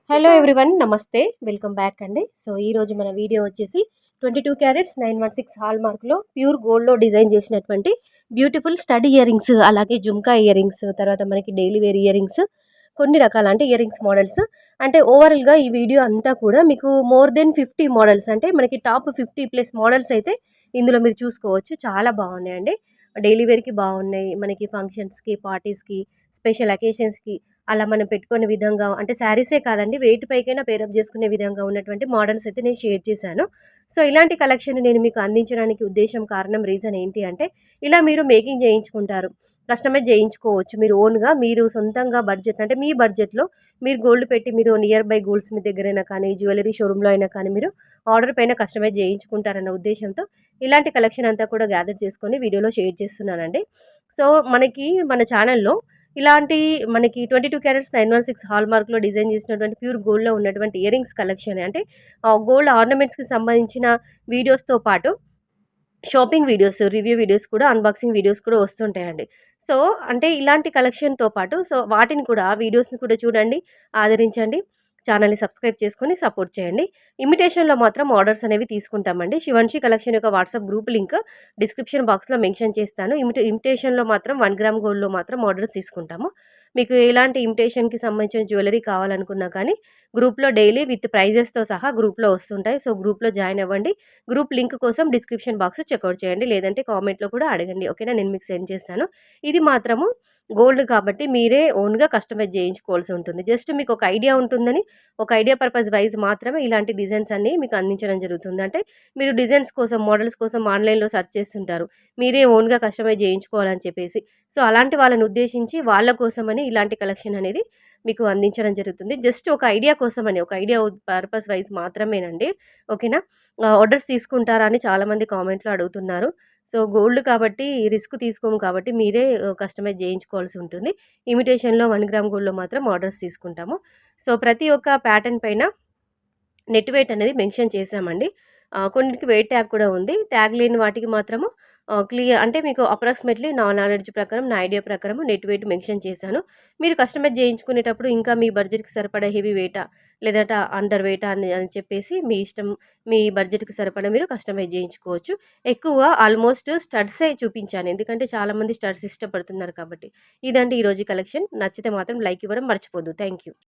Hello everyone, నమస్తే, welcome back అండి. So ఈరోజు మన వీడియో వచ్చేసి 22 క్యారెట్స్ 916 హాల్ మార్క్లో ప్యూర్ గోల్డ్లో డిజైన్ చేసినటువంటి బ్యూటిఫుల్ స్టడ్ ఇయర్ రింగ్స్, అలాగే జుమ్కా ఇయర్ రింగ్స్, తర్వాత మనకి డైలీ వేర్ ఇయర్ రింగ్స్, కొన్ని రకాల అంటే ఇయర్ రింగ్స్ మోడల్స్. అంటే ఓవరాల్గా ఈ వీడియో అంతా కూడా మీకు మోర్ దెన్ 50 మోడల్స్, అంటే మనకి టాప్ 50+ మోడల్స్ అయితే ఇందులో మీరు చూసుకోవచ్చు. చాలా బాగున్నాయండి. డైలీ వేర్కి బాగున్నాయి, మనకి ఫంక్షన్స్కి, పార్టీస్కి, స్పెషల్ అకేషన్స్కి అలా మనం పెట్టుకునే విధంగా, అంటే శారీసే కాదండి, వెయిట్ పైకైనా పేరప్ చేసుకునే విధంగా ఉన్నటువంటి మోడల్స్ అయితే నేను షేర్ చేశాను. సో ఇలాంటి కలెక్షన్ నేను మీకు అందించడానికి ఉద్దేశం, కారణం, రీజన్ ఏంటి అంటే, ఇలా మీరు మేకింగ్ చేయించుకుంటారు, కస్టమైజ్ చేయించుకోవచ్చు మీరు ఓన్గా, మీరు సొంతంగా బడ్జెట్, అంటే మీ బడ్జెట్లో మీరు గోల్డ్ పెట్టి మీరు నియర్ బై గోల్డ్ స్మిత్ దగ్గరైనా కానీ, జ్యువెలరీ షోరూంలో అయినా కానీ మీరు ఆర్డర్ పైన కస్టమైజ్ చేయించుకుంటారన్న ఉద్దేశంతో ఇలాంటి కలెక్షన్ అంతా కూడా గ్యాదర్ చేసుకొని వీడియోలో షేర్ చేస్తున్నానండి. సో మనకి మన ఛానల్లో ఇలాంటి మనకి 22 క్యారెట్స్ 916 హాల్ మార్క్లో డిజైన్ చేసినటువంటి ప్యూర్ గోల్డ్లో ఉన్నటువంటి ఇయర్ రింగ్స్ కలెక్షన్, అంటే గోల్డ్ ఆర్నమెంట్స్కి సంబంధించిన వీడియోస్తో పాటు షాపింగ్ వీడియోస్, రివ్యూ వీడియోస్ కూడా, అన్బాక్సింగ్ వీడియోస్ కూడా వస్తుంటాయండి. సో అంటే ఇలాంటి కలెక్షన్తో పాటు సో వాటిని కూడా, వీడియోస్ని కూడా చూడండి, ఆదరించండి, ఛానల్ని సబ్స్క్రైబ్ చేసుకొని సపోర్ట్ చేయండి. ఇమిటేషన్లో మాత్రం ఆర్డర్స్ అనేవి తీసుకుంటామండి. శివాన్షి కలెక్షన్ యొక్క వాట్సాప్ గ్రూప్ లింక్ డిస్క్రిప్షన్ బాక్స్లో మెన్షన్ చేస్తాను. ఇమిటేషన్లో మాత్రం 1 గ్రామ్ గోల్డ్లో మాత్రం ఆర్డర్స్ తీసుకుంటాము. మీకు ఎలాంటి ఇమిటేషన్కి సంబంధించిన జ్యువెలరీ కావాలనుకున్నా కానీ గ్రూప్లో డైలీ విత్ ప్రైజెస్తో సహా గ్రూప్లో వస్తుంటాయి. సో గ్రూప్లో జాయిన్ అవ్వండి. గ్రూప్ లింక్ కోసం డిస్క్రిప్షన్ బాక్స్ చెక్అవుట్ చేయండి, లేదంటే కామెంట్లో కూడా అడగండి, ఓకేనా, నేను మీకు సెండ్ చేస్తాను. ఇది మాత్రము గోల్డ్ కాబట్టి మీరే ఓన్గా కస్టమైజ్ చేయించుకోవాల్సి ఉంటుంది. జస్ట్ మీకు ఒక ఐడియా ఉంటుందని, ఒక ఐడియా పర్పస్ వైజ్ మాత్రమే ఇలాంటి డిజైన్స్ అన్నీ మీకు అందించడం జరుగుతుంది. అంటే మీరు డిజైన్స్ కోసం, మోడల్స్ కోసం ఆన్లైన్లో సెర్చ్ చేస్తుంటారు, మీరే ఓన్గా కస్టమైజ్ చేయించుకోవాలని చెప్పేసి. సో అలాంటి వాళ్ళని ఉద్దేశించి, వాళ్ళ కోసమని ఇలాంటి కలెక్షన్ అనేది మీకు అందించడం జరుగుతుంది. జస్ట్ ఒక ఐడియా కోసమని, ఒక ఐడియా పర్పస్ వైజ్ మాత్రమేనండి, ఓకేనా. ఆర్డర్స్ తీసుకుంటారా అని చాలామంది కామెంట్లో అడుగుతున్నారు. సో గోల్డ్ కాబట్టి రిస్క్ తీసుకోము కాబట్టి మీరే కస్టమైజ్ చేయించుకోవాల్సి ఉంటుంది. ఇమిటేషన్లో 1 గ్రామ్ గోల్డ్లో మాత్రం ఆర్డర్స్ తీసుకుంటాము. సో ప్రతి ఒక్క ప్యాటర్న్ పైన నెట్ వెయిట్ అనేది మెన్షన్ చేశామండి. కొన్నిటికి వెయిట్ ట్యాగ్ కూడా ఉంది. ట్యాగ్ లేని వాటికి మాత్రము క్లియర్, అంటే మీకు అప్రాక్సిమేట్లీ నా నాలెడ్జ్ ప్రకారం, నా ఐడియా ప్రకారం నెట్ వెయిట్ మెన్షన్ చేశాను. మీరు కస్టమైజ్ చేయించుకునేటప్పుడు ఇంకా మీ బడ్జెట్‌కి సరిపడా హెవీ వెయిటా, లేదంటే అండర్ వెయిటా అని చెప్పేసి మీ ఇష్టం, మీ బడ్జెట్‌కి సరిపడా మీరు కస్టమైజ్ చేయించుకోవచ్చు. ఎక్కువ ఆల్మోస్ట్ స్టడ్సే చూపించాను, ఎందుకంటే చాలామంది స్టడ్స్ ఇష్టపడుతున్నారు కాబట్టి. ఇదండి ఈరోజు కలెక్షన్. నచ్చితే మాత్రం లైక్ ఇవ్వడం మర్చిపోద్దు. Thank you.